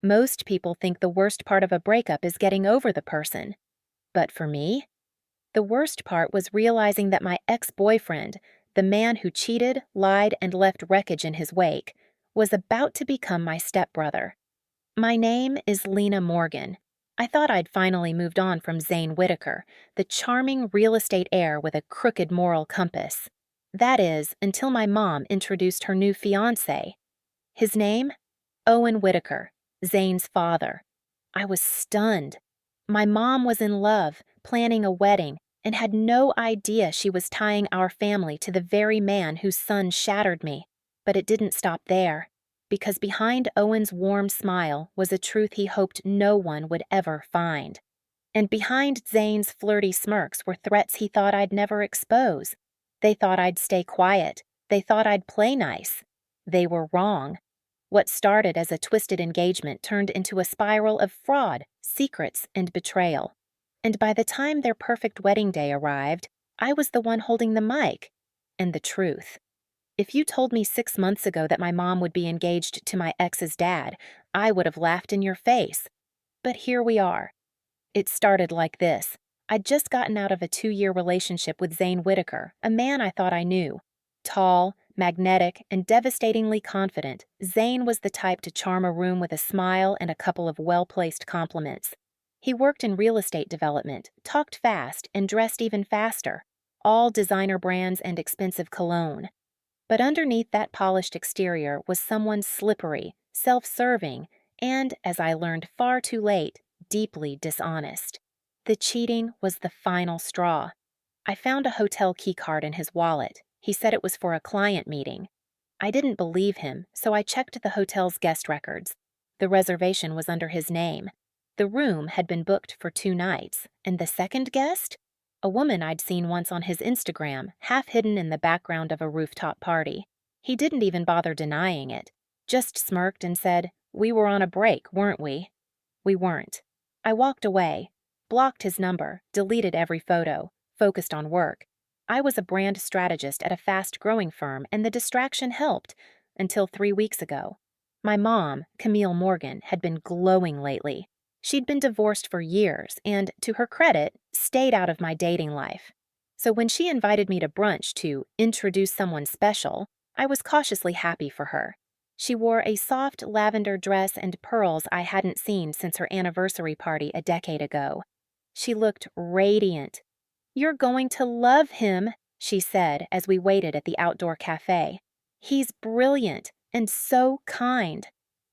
Most people think the worst part of a breakup is getting over the person. But for me, the worst part was realizing that my ex-boyfriend, the man who cheated, lied, and left wreckage in his wake, was about to become my stepbrother. My name is Lena Morgan. I thought I'd finally moved on from Zane Whitaker, the charming real estate heir with a crooked moral compass. That is, until my mom introduced her new fiancé. His name? Owen Whitaker, Zane's father. I was stunned. My mom was in love, planning a wedding, and had no idea she was tying our family to the very man whose son shattered me. But it didn't stop there, because behind Owen's warm smile was a truth he hoped no one would ever find. And behind Zane's flirty smirks were threats he thought I'd never expose. They thought I'd stay quiet. They thought I'd play nice. They were wrong. What started as a twisted engagement turned into a spiral of fraud, secrets, and betrayal. And by the time their perfect wedding day arrived, I was the one holding the mic. And the truth. If you told me 6 months ago that my mom would be engaged to my ex's dad, I would have laughed in your face. But here we are. It started like this. I'd just gotten out of a 2-year relationship with Zane Whitaker, a man I thought I knew. Tall, magnetic, and devastatingly confident, Zane was the type to charm a room with a smile and a couple of well-placed compliments. He worked in real estate development, talked fast, and dressed even faster, all designer brands and expensive cologne. But underneath that polished exterior was someone slippery, self-serving, and, as I learned far too late, deeply dishonest. The cheating was the final straw. I found a hotel keycard in his wallet. He said it was for a client meeting. I didn't believe him, so I checked the hotel's guest records. The reservation was under his name. The room had been booked for 2 nights, and the second guest? A woman I'd seen once on his Instagram, half hidden in the background of a rooftop party. He didn't even bother denying it, just smirked and said, "We were on a break, weren't we?" We weren't. I walked away, blocked his number, deleted every photo, focused on work. I was a brand strategist at a fast-growing firm, and the distraction helped, until 3 weeks ago. My mom, Camille Morgan, had been glowing lately. She'd been divorced for years and, to her credit, stayed out of my dating life. So when she invited me to brunch to introduce someone special, I was cautiously happy for her. She wore a soft lavender dress and pearls I hadn't seen since her anniversary party a decade ago. She looked radiant. "You're going to love him," she said as we waited at the outdoor cafe. "He's brilliant and so kind."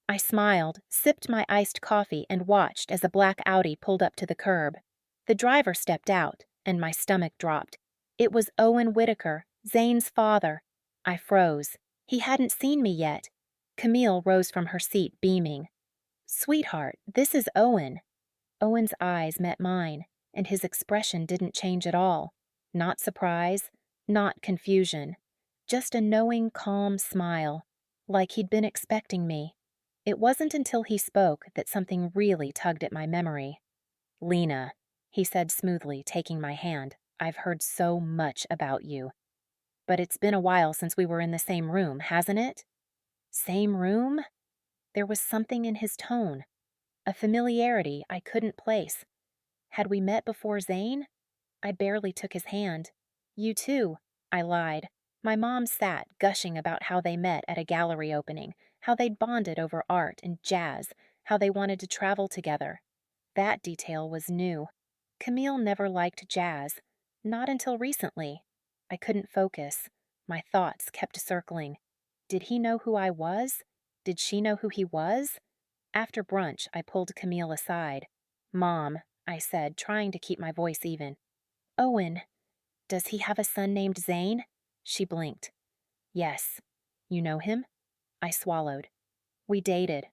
I smiled, sipped my iced coffee, and watched as a black Audi pulled up to the curb. The driver stepped out, and my stomach dropped. It was Owen Whitaker, Zane's father. I froze. He hadn't seen me yet. Camille rose from her seat, beaming. "Sweetheart, this is Owen." Owen's eyes met mine, and his expression didn't change at all. Not surprise, not confusion. Just a knowing, calm smile, like he'd been expecting me. It wasn't until he spoke that something really tugged at my memory. "Lena," he said smoothly, taking my hand, "I've heard so much about you. But it's been a while since we were in the same room, hasn't it?" Same room? There was something in his tone, a familiarity I couldn't place. Had we met before Zane? I barely took his hand. "You too," I lied. My mom sat, gushing about how they met at a gallery opening, how they'd bonded over art and jazz, how they wanted to travel together. That detail was new. Camille never liked jazz. Not until recently. I couldn't focus. My thoughts kept circling. Did he know who I was? Did she know who he was? After brunch, I pulled Camille aside. "Mom," I said, trying to keep my voice even. "Owen, does he have a son named Zane?" She blinked. "Yes." "You know him?" I swallowed. "We dated."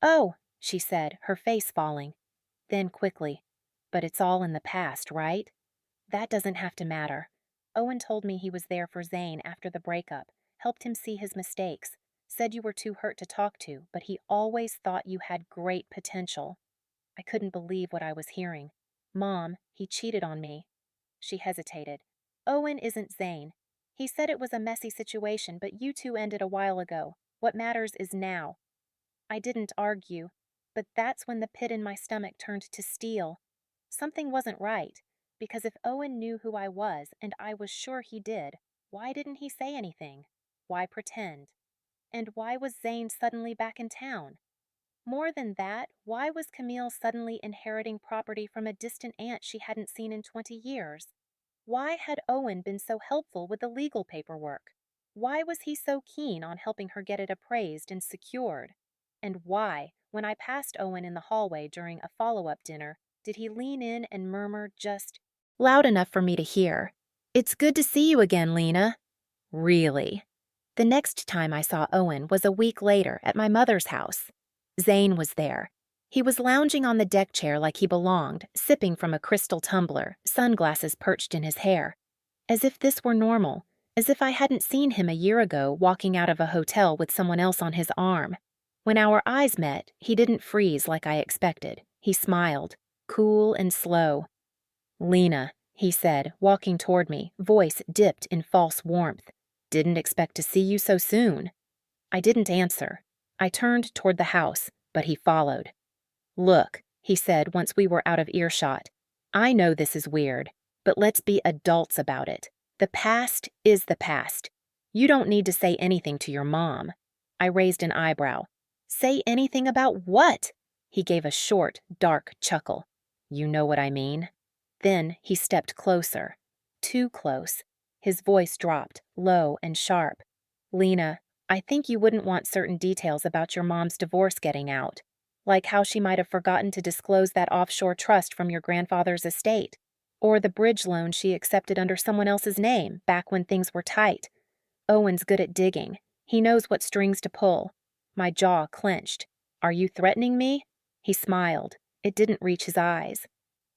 "Oh," she said, her face falling. Then quickly, "But it's all in the past, right? That doesn't have to matter. Owen told me he was there for Zane after the breakup, helped him see his mistakes, said you were too hurt to talk to, but he always thought you had great potential." I couldn't believe what I was hearing. "Mom, he cheated on me." She hesitated. "Owen isn't Zane. He said it was a messy situation, but you two ended a while ago. What matters is now." I didn't argue. But that's when the pit in my stomach turned to steel. Something wasn't right, because if Owen knew who I was, and I was sure he did, why didn't he say anything? Why pretend? And why was Zane suddenly back in town? More than that, why was Camille suddenly inheriting property from a distant aunt she hadn't seen in 20 years? Why had Owen been so helpful with the legal paperwork? Why was he so keen on helping her get it appraised and secured? And why, when I passed Owen in the hallway during a follow-up dinner, did he lean in and murmur just loud enough for me to hear, "It's good to see you again, Lena." Really? The next time I saw Owen was a week later at my mother's house. Zane was there. He was lounging on the deck chair like he belonged, sipping from a crystal tumbler, sunglasses perched in his hair. As if this were normal, as if I hadn't seen him a year ago walking out of a hotel with someone else on his arm. When our eyes met, he didn't freeze like I expected. He smiled, cool and slow. "Lena," he said, walking toward me, voice dipped in false warmth. "Didn't expect to see you so soon." I didn't answer. I turned toward the house, but he followed. "Look," he said once we were out of earshot, "I know this is weird, but let's be adults about it. The past is the past. You don't need to say anything to your mom." I raised an eyebrow. "Say anything about what?" He gave a short, dark chuckle. "You know what I mean." Then he stepped closer. Too close. His voice dropped, low and sharp. "Lena, I think you wouldn't want certain details about your mom's divorce getting out. Like how she might have forgotten to disclose that offshore trust from your grandfather's estate. Or the bridge loan she accepted under someone else's name back when things were tight. Owen's good at digging. He knows what strings to pull." My jaw clenched. "Are you threatening me?" He smiled. It didn't reach his eyes.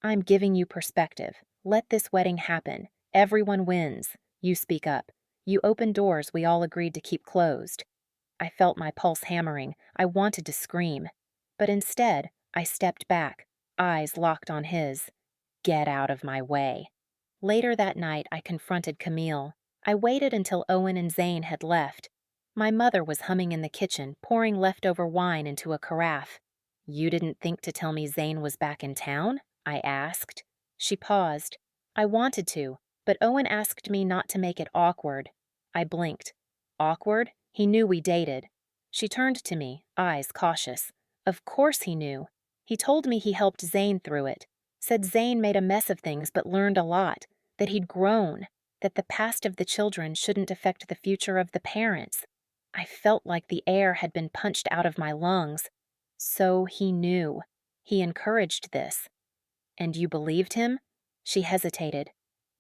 "I'm giving you perspective. Let this wedding happen. Everyone wins. You speak up. You open doors we all agreed to keep closed." I felt my pulse hammering. I wanted to scream. But instead, I stepped back, eyes locked on his. "Get out of my way." Later that night, I confronted Camille. I waited until Owen and Zane had left. My mother was humming in the kitchen, pouring leftover wine into a carafe. "You didn't think to tell me Zane was back in town?" I asked. She paused. I wanted to, but Owen asked me not to make it awkward. I blinked. Awkward? He knew we dated. She turned to me, eyes cautious. Of course he knew. He told me he helped Zane through it. Said Zane made a mess of things but learned a lot. That he'd grown. That the past of the children shouldn't affect the future of the parents. I felt like the air had been punched out of my lungs. So he knew. He encouraged this. "And you believed him?" She hesitated.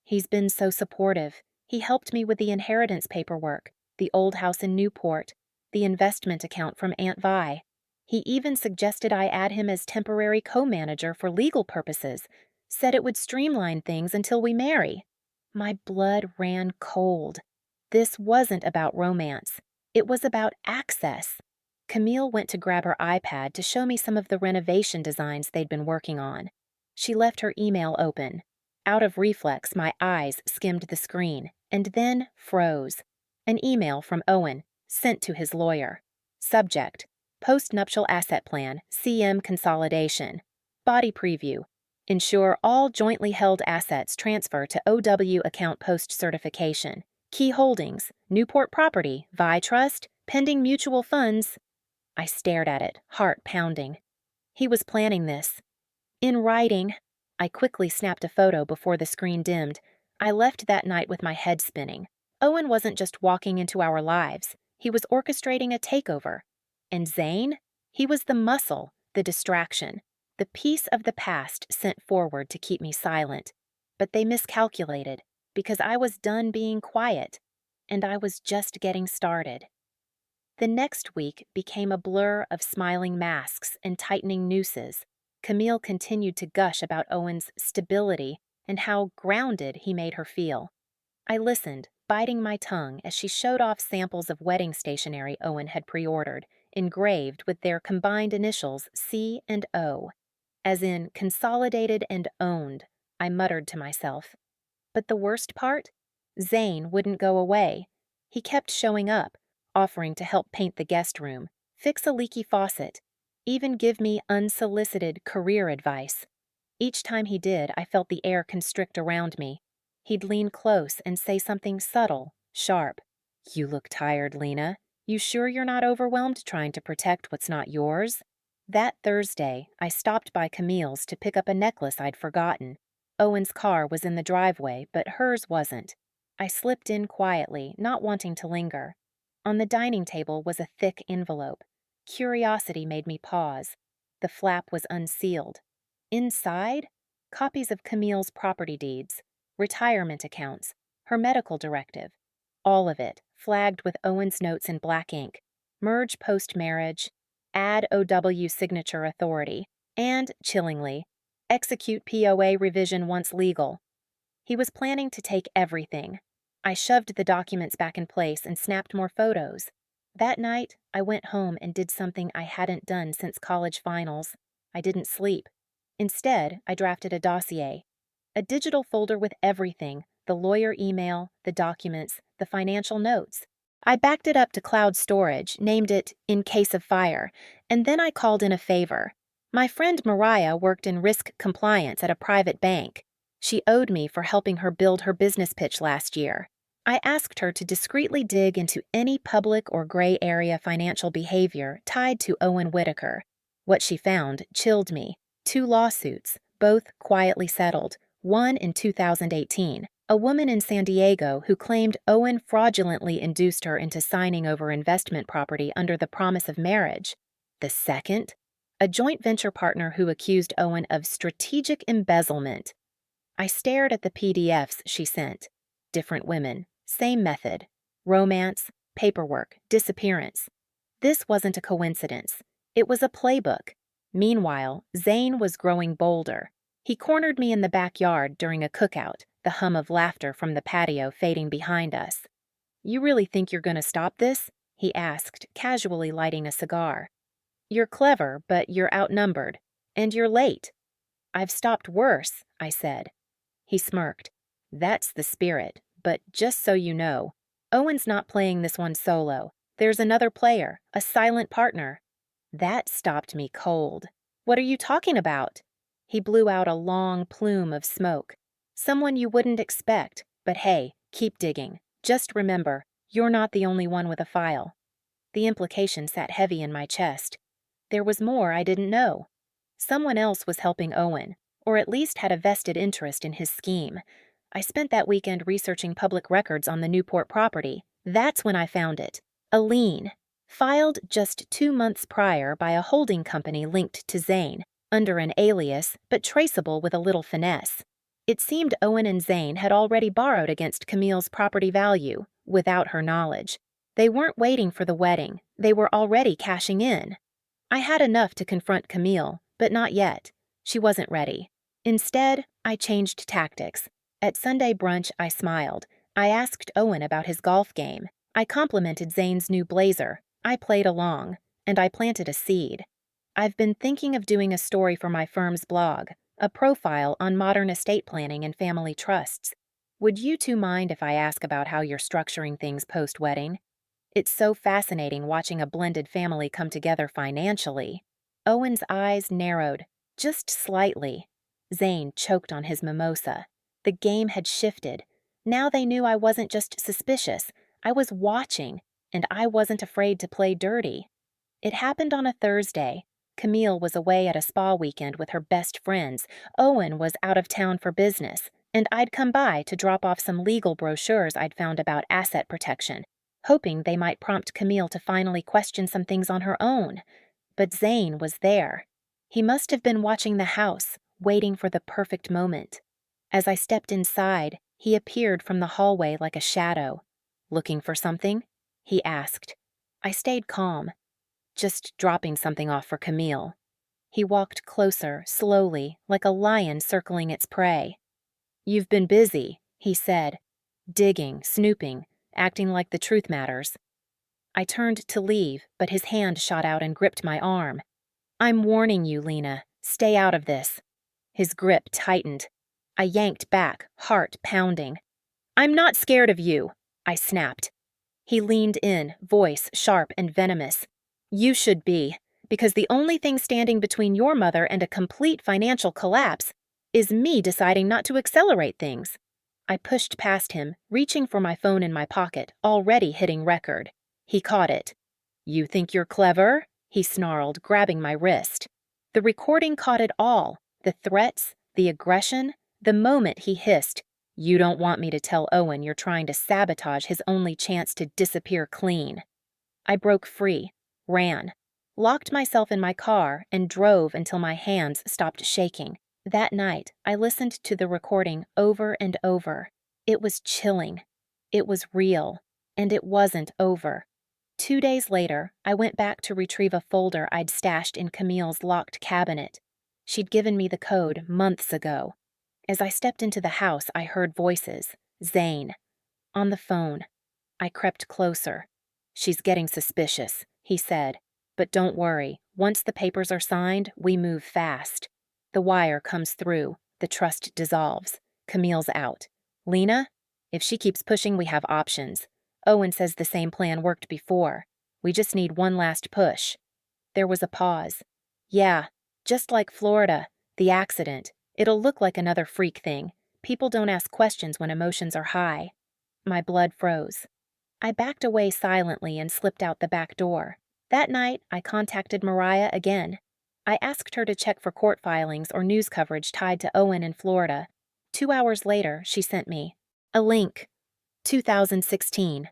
"He's been so supportive. He helped me with the inheritance paperwork, the old house in Newport, the investment account from Aunt Vi. He even suggested I add him as temporary co-manager for legal purposes, said it would streamline things until we marry." My blood ran cold. This wasn't about romance. It was about access. Camille went to grab her iPad to show me some of the renovation designs they'd been working on. She left her email open. Out of reflex, my eyes skimmed the screen, and then froze. An email from Owen, sent to his lawyer. Subject: Post-nuptial asset plan, CM consolidation. Body preview: ensure all jointly held assets transfer to OW account post-certification. Key holdings: Newport property, Vi Trust, pending mutual funds. I stared at it, heart pounding. He was planning this. In writing. I quickly snapped a photo before the screen dimmed. I left that night with my head spinning. Owen wasn't just walking into our lives. He was orchestrating a takeover. And Zane? He was the muscle, the distraction, the piece of the past sent forward to keep me silent. But they miscalculated, because I was done being quiet, and I was just getting started. The next week became a blur of smiling masks and tightening nooses. Camille continued to gush about Owen's stability and how grounded he made her feel. I listened, biting my tongue as she showed off samples of wedding stationery Owen had pre-ordered, engraved with their combined initials C and O. As in consolidated and owned, I muttered to myself. But the worst part? Zane wouldn't go away. He kept showing up, offering to help paint the guest room, fix a leaky faucet. even give me unsolicited career advice. Each time he did, I felt the air constrict around me. He'd lean close and say something subtle, sharp. "You look tired, Lena. You sure you're not overwhelmed trying to protect what's not yours?" That Thursday, I stopped by Camille's to pick up a necklace I'd forgotten. Owen's car was in the driveway, but hers wasn't. I slipped in quietly, not wanting to linger. On the dining table was a thick envelope. Curiosity made me pause. The flap was unsealed. Inside, copies of Camille's property deeds, retirement accounts, her medical directive. All of it, flagged with Owen's notes in black ink. Merge post-marriage, add OW signature authority, and, chillingly, execute POA revision once legal. He was planning to take everything. I shoved the documents back in place and snapped more photos. That night, I went home and did something I hadn't done since college finals. I didn't sleep. Instead, I drafted a dossier. A digital folder with everything: the lawyer email, the documents, the financial notes. I backed it up to cloud storage, named it "In Case of Fire," and then I called in a favor. My friend Mariah worked in risk compliance at a private bank. She owed me for helping her build her business pitch last year. I asked her to discreetly dig into any public or gray area financial behavior tied to Owen Whitaker. What she found chilled me. 2 lawsuits, both quietly settled, one in 2018. A woman in San Diego who claimed Owen fraudulently induced her into signing over investment property under the promise of marriage. The second, a joint venture partner who accused Owen of strategic embezzlement. I stared at the PDFs she sent. Different women, same method. Romance, paperwork, disappearance. This wasn't a coincidence. It was a playbook. Meanwhile, Zane was growing bolder. He cornered me in the backyard during a cookout, the hum of laughter from the patio fading behind us. "You really think you're going to stop this?" he asked, casually lighting a cigar. "You're clever, but you're outnumbered. And you're late." "I've stopped worse," I said. He smirked. "That's the spirit, but just so you know, Owen's not playing this one solo. There's another player, a silent partner." That stopped me cold. "What are you talking about?" He blew out a long plume of smoke. "Someone you wouldn't expect, but hey, keep digging. Just remember, you're not the only one with a file." The implication sat heavy in my chest. There was more I didn't know. Someone else was helping Owen, or at least had a vested interest in his scheme. I spent that weekend researching public records on the Newport property. That's when I found it. A lien. Filed just 2 months prior by a holding company linked to Zane, under an alias, but traceable with a little finesse. It seemed Owen and Zane had already borrowed against Camille's property value, without her knowledge. They weren't waiting for the wedding. They were already cashing in. I had enough to confront Camille, but not yet. She wasn't ready. Instead, I changed tactics. At Sunday brunch, I smiled. I asked Owen about his golf game. I complimented Zane's new blazer. I played along, and I planted a seed. I've been thinking of doing a story for my firm's blog, a profile on modern estate planning and family trusts. Would you two mind if I ask about how you're structuring things post-wedding? It's so fascinating watching a blended family come together financially. Owen's eyes narrowed, just slightly. Zane choked on his mimosa. The game had shifted. Now they knew I wasn't just suspicious. I was watching, and I wasn't afraid to play dirty. It happened on a Thursday. Camille was away at a spa weekend with her best friends. Owen was out of town for business, and I'd come by to drop off some legal brochures I'd found about asset protection, hoping they might prompt Camille to finally question some things on her own. But Zane was there. He must have been watching the house, waiting for the perfect moment. As I stepped inside, he appeared from the hallway like a shadow. "Looking for something?" he asked. I stayed calm. "Just dropping something off for Camille." He walked closer, slowly, like a lion circling its prey. "You've been busy," he said. "Digging, snooping, acting like the truth matters." I turned to leave, but his hand shot out and gripped my arm. "I'm warning you, Lena. Stay out of this." His grip tightened. I yanked back, heart pounding. "I'm not scared of you," I snapped. He leaned in, voice sharp and venomous. "You should be. because the only thing standing between your mother and a complete financial collapse is me deciding not to accelerate things. I pushed past him, reaching for my phone in my pocket, already hitting record. He caught it. "You think you're clever?" he snarled, grabbing my wrist. The recording caught it all, the threats, the aggression, the moment he hissed, "You don't want me to tell Owen you're trying to sabotage his only chance to disappear clean." I broke free, ran, locked myself in my car, and drove until my hands stopped shaking. That night, I listened to the recording over and over. It was chilling. It was real. And it wasn't over. 2 days later, I went back to retrieve a folder I'd stashed in Camille's locked cabinet. She'd given me the code months ago. As I stepped into the house, I heard voices. Zane. On the phone. I crept closer. "She's getting suspicious," he said. "But don't worry. Once the papers are signed, we move fast." The wire comes through. The trust dissolves. Camille's out. "Lena? If she keeps pushing, we have options. Owen says the same plan worked before. We just need one last push." There was a pause. "Yeah, just like Florida. The accident. It'll look like another freak thing. People don't ask questions when emotions are high." My blood froze. I backed away silently and slipped out the back door. That night, I contacted Mariah again. I asked her to check for court filings or news coverage tied to Owen in Florida. 2 hours later, she sent me a link. 2016.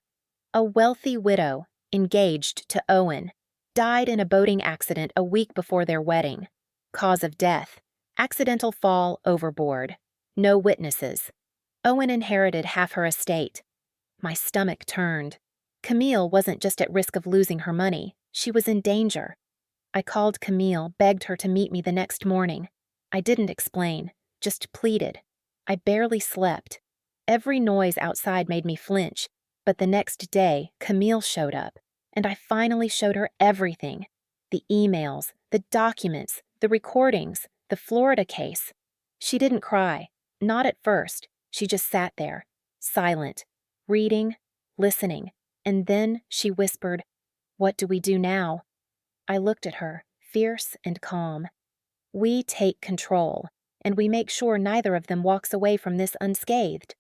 A wealthy widow, engaged to Owen, died in a boating accident a week before their wedding. Cause of death: accidental fall overboard. No witnesses. Owen inherited half her estate. My stomach turned. Camille wasn't just at risk of losing her money. She was in danger. I called Camille, begged her to meet me the next morning. I didn't explain, just pleaded. I barely slept. Every noise outside made me flinch, but the next day, Camille showed up, and I finally showed her everything. The emails, the documents, the recordings, the Florida case. She didn't cry, not at first. She just sat there, silent, reading, listening, and then she whispered, "What do we do now?" I looked at her, fierce and calm. "We take control, and we make sure neither of them walks away from this unscathed."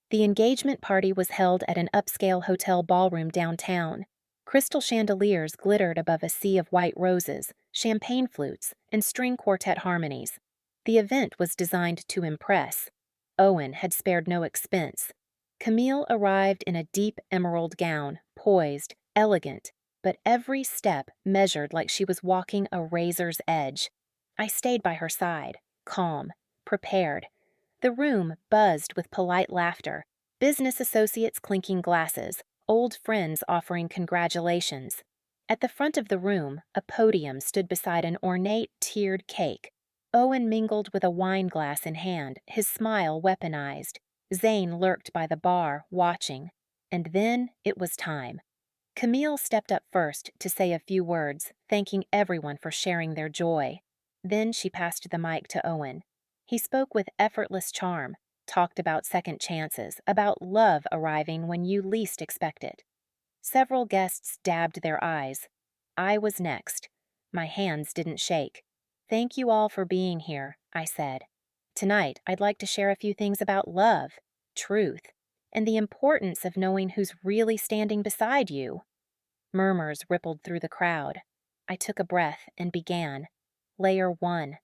The engagement party was held at an upscale hotel ballroom downtown. Crystal chandeliers glittered above a sea of white roses, champagne flutes, and string quartet harmonies. The event was designed to impress. Owen had spared no expense. Camille arrived in a deep emerald gown, poised, elegant, but every step measured like she was walking a razor's edge. I stayed by her side, calm, prepared. The room buzzed with polite laughter, business associates clinking glasses, old friends offering congratulations. At the front of the room, a podium stood beside an ornate, tiered cake. Owen mingled with a wine glass in hand, his smile weaponized. Zane lurked by the bar, watching. And then it was time. Camille stepped up first to say a few words, thanking everyone for sharing their joy. Then she passed the mic to Owen. He spoke with effortless charm, talked about second chances, about love arriving when you least expect it. Several guests dabbed their eyes. I was next. My hands didn't shake. "Thank you all for being here," I said. "Tonight, I'd like to share a few things about love, truth, and the importance of knowing who's really standing beside you." Murmurs rippled through the crowd. I took a breath and began. Layer 1.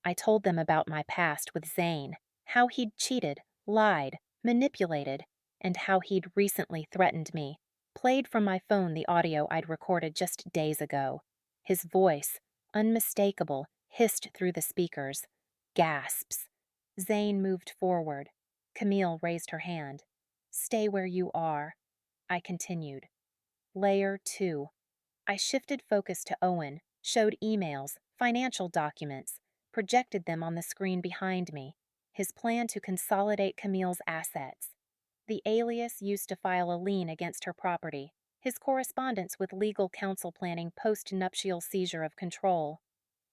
I told them about my past with Zane, how he'd cheated, lied, manipulated, and how he'd recently threatened me. Played from my phone the audio I'd recorded just days ago. His voice, unmistakable, hissed through the speakers. Gasps. Zane moved forward. Camille raised her hand. "Stay where you are." I continued. Layer 2. I shifted focus to Owen, showed emails, financial documents, projected them on the screen behind me. His plan to consolidate Camille's assets. The alias used to file a lien against her property. His correspondence with legal counsel planning post-nuptial seizure of control.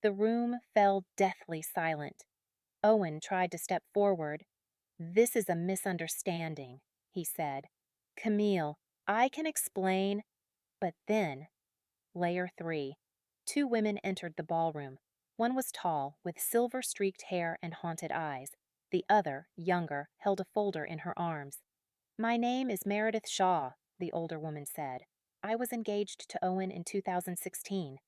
The room fell deathly silent. Owen tried to step forward. "This is a misunderstanding," he said. "Camille, I can explain." But then, Layer 3. Two women entered the ballroom. One was tall, with silver-streaked hair and haunted eyes. The other, younger, held a folder in her arms. "My name is Meredith Shaw," the older woman said. "I was engaged to Owen in 2016.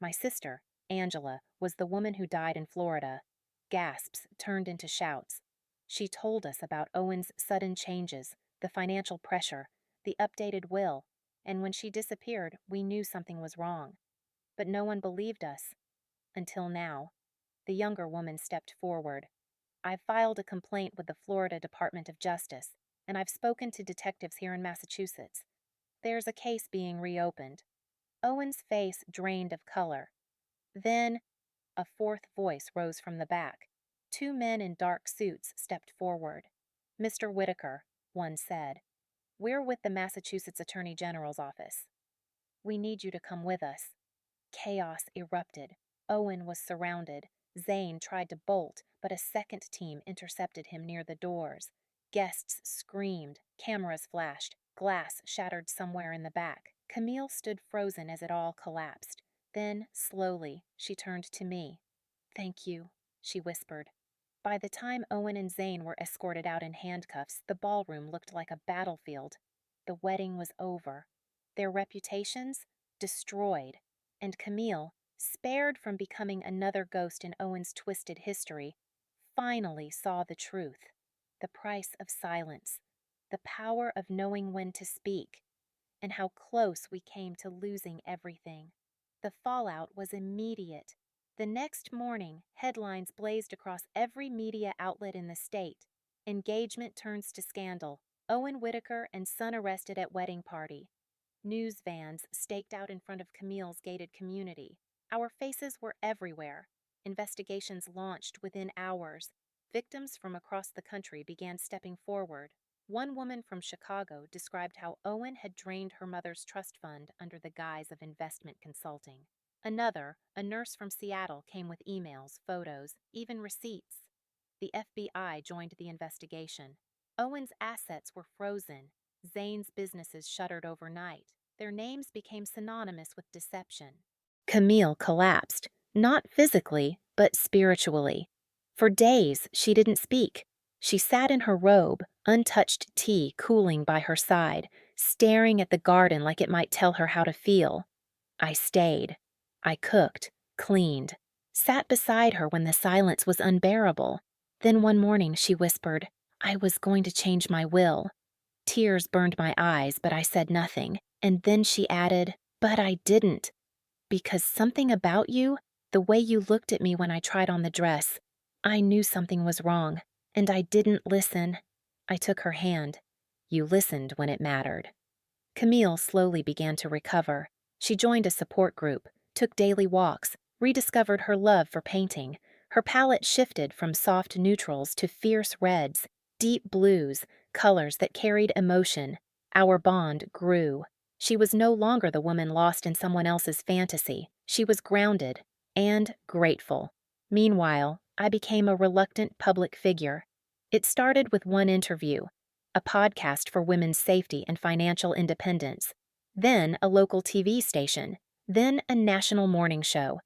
My sister, Angela, was the woman who died in Florida." Gasps turned into shouts. She told us about Owen's sudden changes, the financial pressure, the updated will, and when she disappeared, we knew something was wrong. But no one believed us. Until now. The younger woman stepped forward. "I've filed a complaint with the Florida Department of Justice, and I've spoken to detectives here in Massachusetts. There's a case being reopened." Owen's face drained of color. Then, a fourth voice rose from the back. Two men in dark suits stepped forward. "Mr. Whitaker," one said, "we're with the Massachusetts Attorney General's office. We need you to come with us." Chaos erupted. Owen was surrounded. Zane tried to bolt, but a second team intercepted him near the doors. Guests screamed, cameras flashed, glass shattered somewhere in the back. Camille stood frozen as it all collapsed. Then, slowly, she turned to me. "Thank you," she whispered. By the time Owen and Zane were escorted out in handcuffs, the ballroom looked like a battlefield. The wedding was over. Their reputations? Destroyed. And Camille, spared from becoming another ghost in Owen's twisted history, finally saw the truth. The price of silence. The power of knowing when to speak. And how close we came to losing everything. The fallout was immediate. The next morning, headlines blazed across every media outlet in the state. "Engagement turns to scandal. Owen Whitaker and son arrested at wedding party." News vans staked out in front of Camille's gated community. Our faces were everywhere. Investigations launched within hours. Victims from across the country began stepping forward. One woman from Chicago described how Owen had drained her mother's trust fund under the guise of investment consulting. Another, a nurse from Seattle, came with emails, photos, even receipts. The FBI joined the investigation. Owen's assets were frozen. Zane's businesses shuttered overnight. Their names became synonymous with deception. Camille collapsed, not physically, but spiritually. For days, she didn't speak. She sat in her robe, untouched tea cooling by her side, staring at the garden like it might tell her how to feel. I stayed. I cooked, cleaned, sat beside her when the silence was unbearable. Then one morning she whispered, "I was going to change my will." Tears burned my eyes, but I said nothing. And then she added, "But I didn't. Because something about you, the way you looked at me when I tried on the dress, I knew something was wrong, and I didn't listen." I took her hand. "You listened when it mattered." Camille slowly began to recover. She joined a support group, took daily walks, rediscovered her love for painting. Her palette shifted from soft neutrals to fierce reds, deep blues, colors that carried emotion. Our bond grew. She was no longer the woman lost in someone else's fantasy. She was grounded and grateful. Meanwhile, I became a reluctant public figure. It started with one interview, a podcast for women's safety and financial independence, then a local TV station, then a national morning show.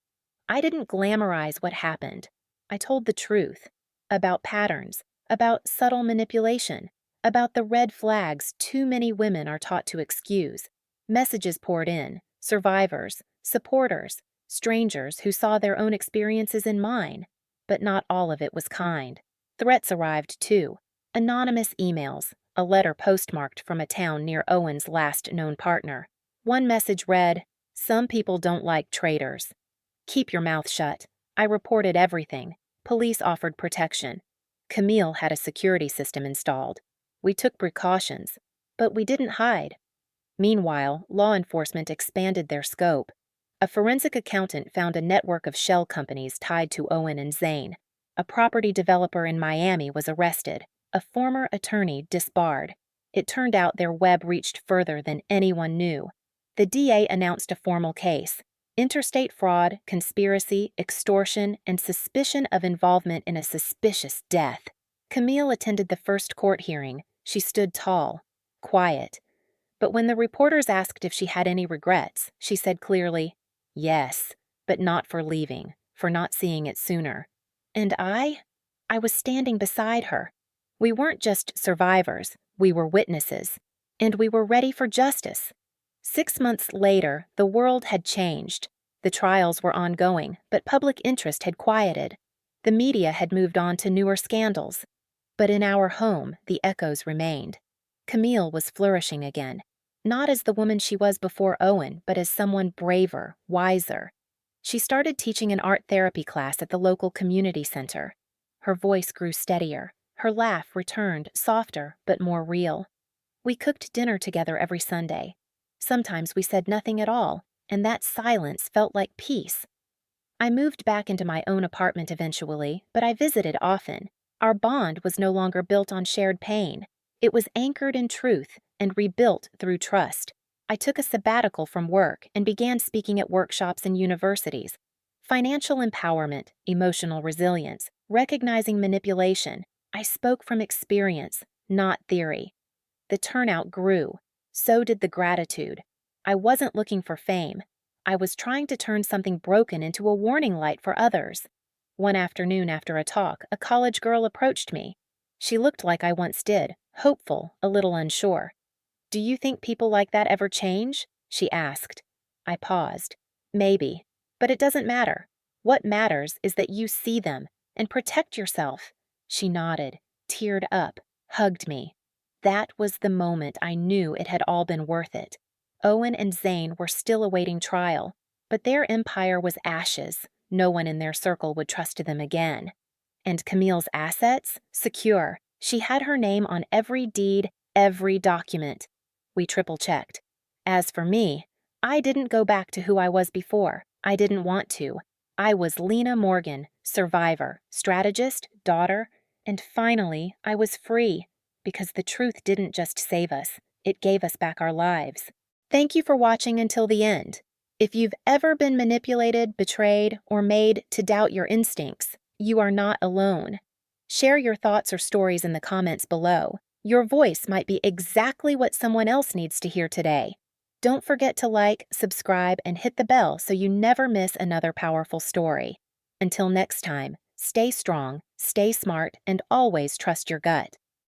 I didn't glamorize what happened. I told the truth about patterns, about subtle manipulation, about the red flags too many women are taught to excuse. Messages poured in, survivors, supporters, strangers who saw their own experiences in mine. But not all of it was kind. Threats arrived too. Anonymous emails, a letter postmarked from a town near Owen's last known partner. One message read, "Some people don't like traitors." Keep your mouth shut. I reported everything. Police offered protection. Camille had a security system installed. We took precautions, but we didn't hide. Meanwhile, law enforcement expanded their scope. A forensic accountant found a network of shell companies tied to Owen and Zane. A property developer in Miami was arrested. A former attorney disbarred. It turned out their web reached further than anyone knew. The DA announced a formal case: interstate fraud, conspiracy, extortion, and suspicion of involvement in a suspicious death. Camille attended the first court hearing. She stood tall, quiet. But when the reporters asked if she had any regrets, she said clearly, "Yes, but not for leaving, for not seeing it sooner. And I was standing beside her. We weren't just survivors, we were witnesses. And we were ready for justice. 6 months later, the world had changed. The trials were ongoing, but public interest had quieted. The media had moved on to newer scandals. But in our home, the echoes remained. Camille was flourishing again, not as the woman she was before Owen, but as someone braver, wiser. She started teaching an art therapy class at the local community center. Her voice grew steadier. Her laugh returned, softer, but more real. We cooked dinner together every Sunday. Sometimes we said nothing at all, and that silence felt like peace. I moved back into my own apartment eventually, but I visited often. Our bond was no longer built on shared pain. It was anchored in truth and rebuilt through trust. I took a sabbatical from work and began speaking at workshops and universities. Financial empowerment, emotional resilience, recognizing manipulation. I spoke from experience, not theory. The turnout grew. So did the gratitude. I wasn't looking for fame. I was trying to turn something broken into a warning light for others. One afternoon after a talk, a college girl approached me. She looked like I once did, hopeful, a little unsure. "Do you think people like that ever change?" she asked. I paused. "Maybe. But it doesn't matter. What matters is that you see them and protect yourself." She nodded, teared up, hugged me. That was the moment I knew it had all been worth it. Owen and Zane were still awaiting trial, but their empire was ashes. No one in their circle would trust them again. And Camille's assets? Secure. She had her name on every deed, every document. We triple-checked. As for me, I didn't go back to who I was before. I didn't want to. I was Lena Morgan, survivor, strategist, daughter, and finally, I was free. Because the truth didn't just save us, it gave us back our lives. Thank you for watching until the end. If you've ever been manipulated, betrayed, or made to doubt your instincts, you are not alone. Share your thoughts or stories in the comments below. Your voice might be exactly what someone else needs to hear today. Don't forget to like, subscribe, and hit the bell so you never miss another powerful story. Until next time, stay strong, stay smart, and always trust your gut.